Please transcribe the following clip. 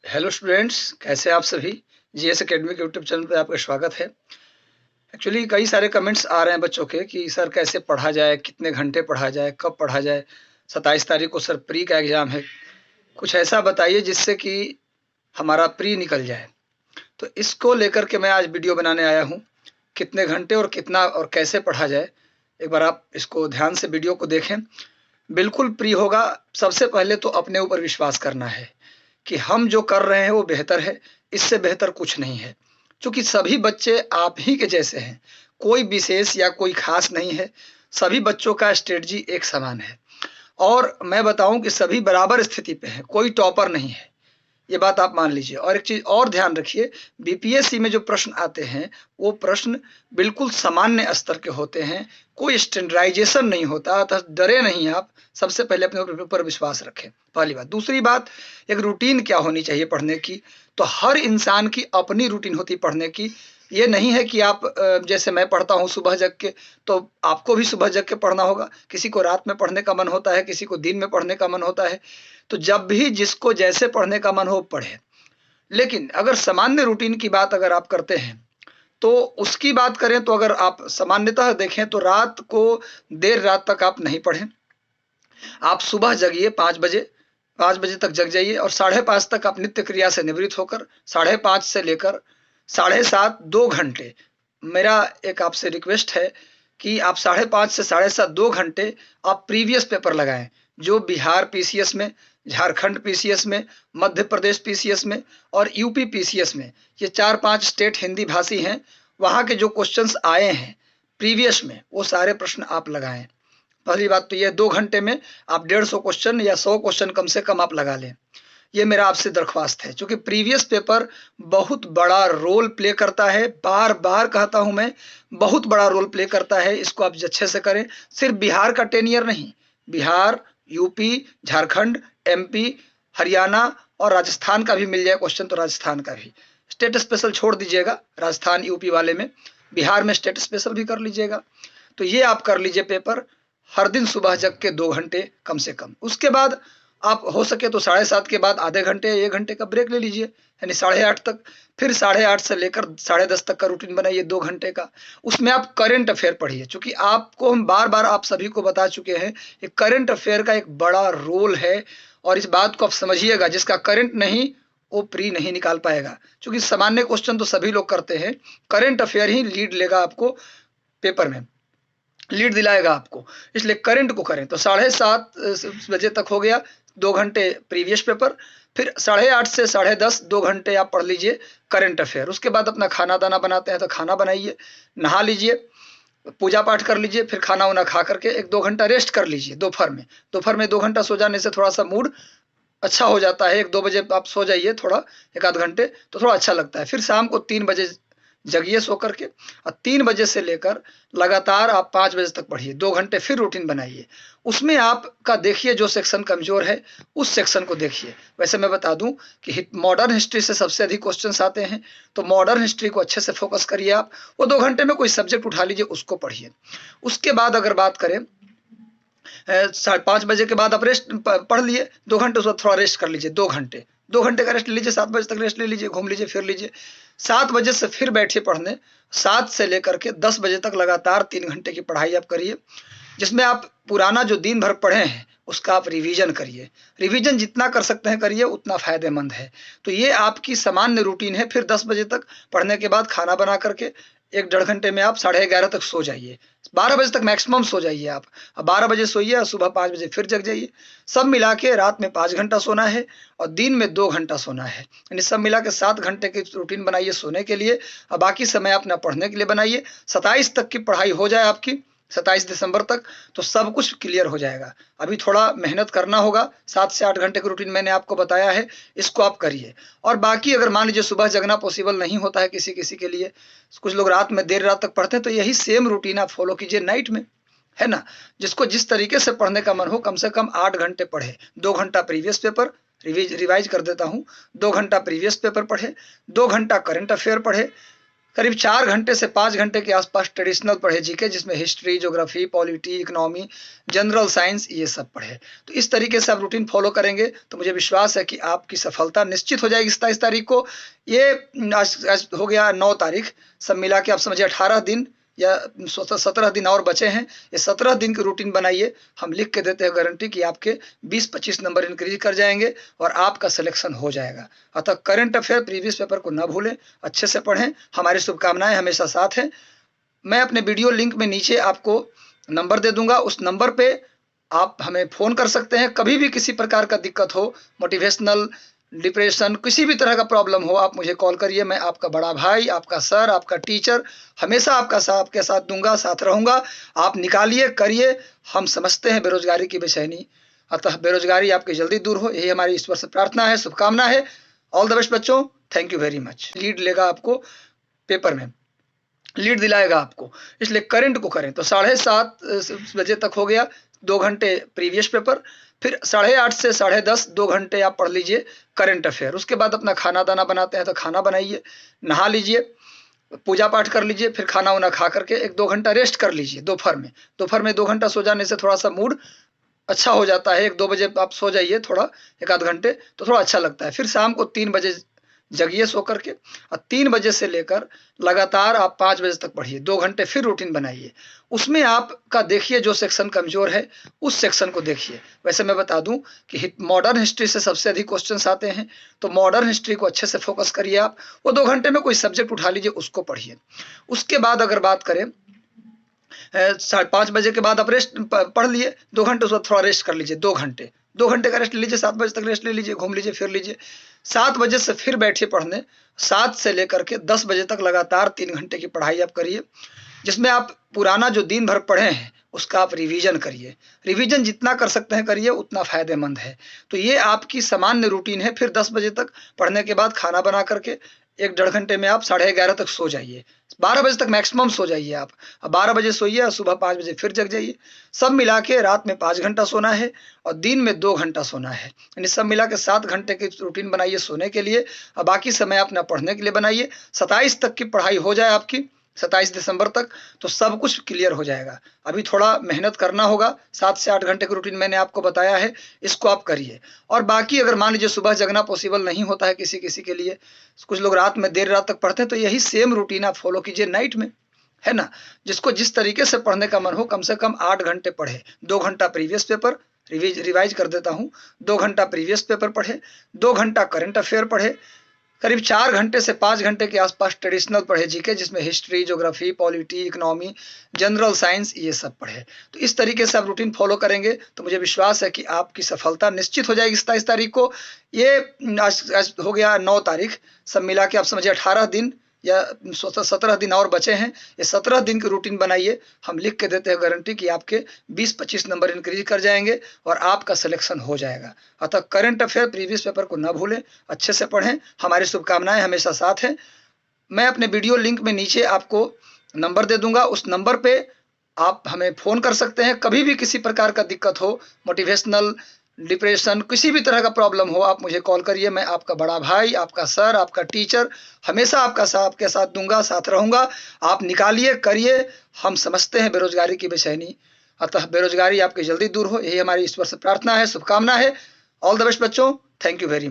Hello students, कैसे हैं आप सभी। जीएस एकेडमी के यूट्यूब चैनल पे आपका स्वागत है। एक्चुअली कई सारे कमेंट्स आ रहे हैं बच्चों के कि सर कैसे पढ़ा जाए, कितने घंटे पढ़ा जाए, कब पढ़ा जाए। 27 तारीख को सर प्री का एग्ज़ाम है, कुछ ऐसा बताइए जिससे कि हमारा प्री निकल जाए। तो इसको लेकर के मैं आज वीडियो बनाने आया हूँ। कितने घंटे और कितना और कैसे पढ़ा जाए, एक बार आप इसको ध्यान से वीडियो को देखें। बिल्कुल प्री होगा। सबसे पहले तो अपने ऊपर विश्वास करना है कि हम जो कर रहे हैं वो बेहतर है, इससे बेहतर कुछ नहीं है। चूँकि सभी बच्चे आप ही के जैसे हैं, कोई विशेष या कोई ख़ास नहीं है, सभी बच्चों का स्ट्रेटजी एक समान है। और मैं बताऊँ कि सभी बराबर स्थिति पे हैं, कोई टॉपर नहीं है, ये बात आप मान लीजिए। और एक चीज़ और ध्यान रखिए, बीपीएससी में जो प्रश्न आते हैं, वो प्रश्न बिल्कुल सामान्य स्तर के होते हैं, कोई स्टैंडर्डाइजेशन नहीं होता, अतः डरे नहीं आप। सबसे पहले अपने ऊपर विश्वास रखें, पहली बात। दूसरी बात, एक रूटीन क्या होनी चाहिए पढ़ने की, तो हर इंसान की अपनी रूटीन होती है पढ़ने की। ये नहीं है कि आप जैसे मैं पढ़ता हूँ सुबह जग के, तो आपको भी सुबह जग के पढ़ना होगा। किसी को रात में पढ़ने का मन होता है, किसी को दिन में पढ़ने का मन होता है। तो जब भी जिसको जैसे पढ़ने का मन हो पढ़े। लेकिन अगर सामान्य रूटीन की बात अगर आप करते हैं, तो उसकी बात करें तो अगर आप सामान्यतः देखें तो रात को देर रात तक आप नहीं पढ़ें। आप सुबह जगिए 5 बजे, 5 बजे तक जग जाइए और 5:30 तक आप नित्य क्रिया से निवृत्त होकर 5:30 से लेकर 7:30 2 घंटे, मेरा एक आपसे रिक्वेस्ट है कि आप 5:30 से 7:30 2 घंटे आप प्रीवियस पेपर लगाएं, जो बिहार पीसीएस में, झारखंड पीसीएस में, मध्य प्रदेश पीसीएस में और यूपी पीसीएस में, ये 4-5 स्टेट हिंदी भाषी हैं, वहाँ के जो क्वेश्चंस आए हैं प्रीवियस में, वो सारे प्रश्न आप लगाएं। पहली बात तो ये 2 घंटे में आप 150 क्वेश्चन या 100 क्वेश्चन कम से कम आप लगा लें। ये मेरा आपसे दरख्वास्त है, क्योंकि प्रीवियस पेपर बहुत बड़ा रोल प्ले करता है। बार-बार कहता हूँ मैं, बहुत बड़ा रोल प्ले करता है। इसको आप अच्छे से करें। सिर्फ बिहार का 10 ईयर नहीं, बिहार, यूपी, झारखंड, एमपी, हरियाणा और राजस्थान का भी मिल जाए क्वेश्चन, तो राजस्थान का भी। स्टेट स्पेशल छोड़ दीजिएगा राजस्थान यूपी वाले में, बिहार में स्टेट स्पेशल भी कर लीजिएगा। तो ये आप कर लीजिए पेपर हर दिन सुबह जग के 2 घंटे कम से कम। उसके बाद आप हो सके तो 7:30 के बाद आधे घंटे या 1 घंटे का ब्रेक ले लीजिए, यानी 8:30 तक। फिर 8:30 से लेकर 10:30 तक का रूटीन बनाइए 2 घंटे का। उसमें आप करंट अफेयर पढ़िए, चूँकि आपको हम बार-बार आप सभी को बता चुके हैं कि करंट अफेयर का एक बड़ा रोल है। और इस बात को आप समझिएगा, जिसका करंट नहीं वो प्री नहीं निकाल पाएगा, क्योंकि सामान्य क्वेश्चन तो सभी लोग करते हैं, करंट अफेयर ही लीड लेगा आपको पेपर में, लीड दिलाएगा आपको। इसलिए करंट को करें। तो 7:30 बजे तक हो गया 2 घंटे प्रीवियस पेपर, फिर 8:30 से 10:30 2 घंटे आप पढ़ लीजिए करंट अफेयर। उसके बाद अपना खाना दाना बनाते हैं तो खाना बनाइए, नहा लीजिए, पूजा पाठ कर लीजिए, फिर खाना वाना खा करके 1-2 घंटा रेस्ट कर लीजिए दोपहर में। दोपहर में 2 घंटा सो जाने से थोड़ा सा मूड अच्छा हो जाता है। 1-2 बजे आप सो जाइए थोड़ा, 1 आध घंटे, तो थोड़ा अच्छा लगता है। फिर शाम को 3 बजे जगिए सो करके, और 3 बजे से लेकर लगातार आप 5 बजे तक पढ़िए। 2 घंटे फिर रूटीन बनाइए। उसमें आपका देखिए जो सेक्शन कमज़ोर है उस सेक्शन को देखिए। वैसे मैं बता दूं कि मॉडर्न हिस्ट्री से सबसे अधिक क्वेश्चंस आते हैं, तो मॉडर्न हिस्ट्री को अच्छे से फोकस करिए आप। वो 2 घंटे में कोई सब्जेक्ट उठा लीजिए, उसको पढ़िए। उसके बाद अगर बात करें 5 बजे के बाद आप रेस्ट पढ़ लिए 2 घंटे, उसके बाद थोड़ा रेस्ट कर लीजिए 2 घंटे, 2 घंटे का रेस्ट ले लीजिए। 7 बजे तक रेस्ट ले लीजिए, घूम लीजिए, फिर लीजिए। 7 बजे से फिर बैठिए पढ़ने। 7 से लेकर के 10 बजे तक लगातार 3 घंटे की पढ़ाई आप करिए, जिसमें आप पुराना जो दिन भर पढ़े हैं उसका आप रिवीजन करिए। रिवीजन जितना कर सकते हैं करिए, उतना फायदेमंद है। तो ये आपकी सामान्य रूटीन है। फिर 10 बजे तक पढ़ने के बाद खाना बना करके 1-1.5 घंटे में आप 11:30 तक सो जाइए। 12 बजे तक मैक्सिमम सो जाइए आप। 12 बजे सोइए और सुबह 5 बजे फिर जग जाइए। सब मिला के रात में 5 घंटा सोना है और दिन में 2 घंटा सोना है, यानी सब मिला के 7 घंटे की रूटीन बनाइए सोने के लिए, और बाकी समय अपना पढ़ने के लिए बनाइए। 27 तक की पढ़ाई हो जाए आपकी, 27 दिसंबर तक, तो सब कुछ क्लियर हो जाएगा। अभी थोड़ा मेहनत करना होगा। 7 से 8 घंटे की रूटीन मैंने आपको बताया है, इसको आप करिए। और बाकी अगर मान लीजिए सुबह जगना पॉसिबल नहीं होता है किसी किसी के लिए, कुछ लोग रात में देर रात तक पढ़ते हैं, तो यही सेम रूटीन आप फॉलो कीजिए नाइट में, है ना। जिसको जिस तरीके से पढ़ने का मन हो, कम से कम 8 घंटे पढ़े। 2 घंटा प्रीवियस पेपर, रिवाइज कर देता हूँ, 2 घंटा प्रीवियस पेपर पढ़े, 2 घंटा करंट अफेयर पढ़े, करीब 4 घंटे से 5 घंटे के आसपास ट्रेडिशनल पढ़े जीके, जिसमें history, geography, polity, economy, general science, ये सब पढ़े। तो इस तरीके से आप रूटीन फॉलो करेंगे तो मुझे विश्वास है कि आपकी सफलता निश्चित हो जाएगी 27 तारीख को। ये आज हो गया 9 तारीख, सब मिला के आप समझिए 18 दिन या 17 दिन और बचे हैं। ये 17 दिन की रूटीन बनाइए, हम लिख के देते हैं गारंटी कि आपके 20-25 नंबर इंक्रीज कर जाएंगे और आपका सिलेक्शन हो जाएगा। अतः करंट अफेयर प्रीवियस पेपर को ना भूलें, अच्छे से पढ़ें। हमारी शुभकामनाएं हमेशा साथ हैं। मैं अपने वीडियो लिंक में नीचे आपको नंबर दे दूंगा, उस नंबर पे आप हमें फ़ोन कर सकते हैं। कभी भी किसी प्रकार का दिक्कत हो, मोटिवेशनल, डिप्रेशन, किसी भी तरह का प्रॉब्लम हो, आप मुझे कॉल करिए। मैं आपका बड़ा भाई, आपका सर, आपका टीचर, हमेशा आपके साथ दूंगा, साथ रहूंगा। आप निकालिए, करिए। हम समझते हैं बेरोजगारी की बेचैनी, अतः बेरोजगारी आपकी जल्दी दूर हो, यही हमारी ईश्वर से प्रार्थना है, शुभकामना है। ऑल द बेस्ट बच्चों, thank you very much. Lead लेगा आपको पेपर में, लीड दिलाएगा आपको, इसलिए करंट को करें। तो 7:30 बजे तक हो गया 2 घंटे प्रीवियस पेपर, फिर 8:30 से 10:30 2 घंटे आप पढ़ लीजिए करंट अफेयर। उसके बाद अपना खाना दाना बनाते हैं तो खाना बनाइए, नहा लीजिए, पूजा पाठ कर लीजिए, फिर खाना वाना खा करके 1-2 घंटा रेस्ट कर लीजिए। दोपहर में 2 घंटा सो जाने से थोड़ा सा मूड अच्छा हो जाता है। 1-2 बजे आप सो जाइए थोड़ा, 1-आध घंटे, तो थोड़ा अच्छा लगता है। फिर शाम को 3 बजे जगिए सो करके, और 3 बजे से लेकर लगातार आप 5 बजे तक पढ़िए। 2 घंटे फिर रूटीन बनाइए। उसमें आपका देखिए जो सेक्शन कमजोर है उस सेक्शन को देखिए। वैसे मैं बता दूं कि मॉडर्न हिस्ट्री से सबसे अधिक क्वेश्चंस आते हैं, तो मॉडर्न हिस्ट्री को अच्छे से फोकस करिए आप। वो 2 घंटे में कोई सब्जेक्ट उठा लीजिए, उसको पढ़िए। उसके बाद अगर बात करें 5 बजे के बाद आप रेस्ट पढ़ लिए 2 घंटे, उसके बाद थोड़ा रेस्ट कर लीजिए 2 घंटे का रेस्ट ले लीजिए। 7 बजे तक रेस्ट ले लीजिए, घूम लीजिए, फिर लीजिए। 7 बजे से फिर बैठिए पढ़ने। 7 से लेकर के 10 बजे तक लगातार 3 घंटे की पढ़ाई आप करिए, जिसमें आप पुराना जो दिन भर पढ़े हैं उसका आप रिवीजन करिए। रिवीजन जितना कर सकते हैं करिए, उतना फायदेमंद है। तो ये आपकी सामान्य रूटीन है। फिर 10 बजे तक पढ़ने के बाद खाना बना करके 1-1.5 घंटे में आप 11:30 तक सो जाइए। 12 बजे तक मैक्सिमम सो जाइए आप। अब 12 बजे सोइए और सुबह 5 बजे फिर जग जाइए। सब मिला के रात में 5 घंटा सोना है और दिन में 2 घंटा सोना है, यानी सब मिला के 7 घंटे की रूटीन बनाइए सोने के लिए, और बाकी समय अपना पढ़ने के लिए बनाइए। 27 तक की पढ़ाई हो जाए आपकी, 27 दिसंबर तक, तो सब कुछ क्लियर हो जाएगा। अभी थोड़ा मेहनत करना होगा। 7 से 8 घंटे की रूटीन मैंने आपको बताया है, इसको आप करिए। और बाकी अगर मान लीजिए सुबह जगना पॉसिबल नहीं होता है किसी किसी के लिए, कुछ लोग रात में देर रात तक पढ़ते हैं, तो यही सेम रूटीन आप फॉलो कीजिए नाइट में, है ना। जिसको जिस तरीके से पढ़ने का मन हो, कम से कम 8 घंटे पढ़े। 2 घंटा प्रीवियस पेपर, रिवाइज कर देता हूँ, 2 घंटा प्रीवियस पेपर पढ़े, 2 घंटा करंट अफेयर पढ़े, करीब 4 घंटे से 5 घंटे के आसपास ट्रेडिशनल पढ़े जीके, जिसमें history, geography, polity, economy, general science, ये सब पढ़े। तो इस तरीके से आप रूटीन फॉलो करेंगे तो मुझे विश्वास है कि आपकी सफलता निश्चित हो जाएगी 27 तारीख को। ये आज हो गया 9 तारीख, सब मिला के आप समझिए 18 दिन या 17 दिन और बचे हैं। ये 17 दिन की रूटीन बनाइए, हम लिख के देते हैं गारंटी कि आपके 20-25 नंबर इंक्रीज कर जाएंगे और आपका सिलेक्शन हो जाएगा। अतः करंट अफेयर प्रीवियस पेपर को ना भूलें, अच्छे से पढ़ें। हमारी शुभकामनाएं हमेशा साथ हैं। मैं अपने वीडियो लिंक में नीचे आपको नंबर दे दूंगा, उस नंबर पे आप हमें फ़ोन कर सकते हैं। कभी भी किसी प्रकार का दिक्कत हो, मोटिवेशनल, डिप्रेशन, किसी भी तरह का प्रॉब्लम हो, आप मुझे कॉल करिए। मैं आपका बड़ा भाई, आपका सर, आपका टीचर, हमेशा आपके साथ दूंगा, साथ रहूंगा। आप निकालिए, करिए। हम समझते हैं बेरोजगारी की बेचैनी, अतः बेरोजगारी आपकी जल्दी दूर हो, यही हमारी ईश्वर से प्रार्थना है, शुभकामना है। ऑल द बेस्ट बच्चों, थैंक यू वेरी मच।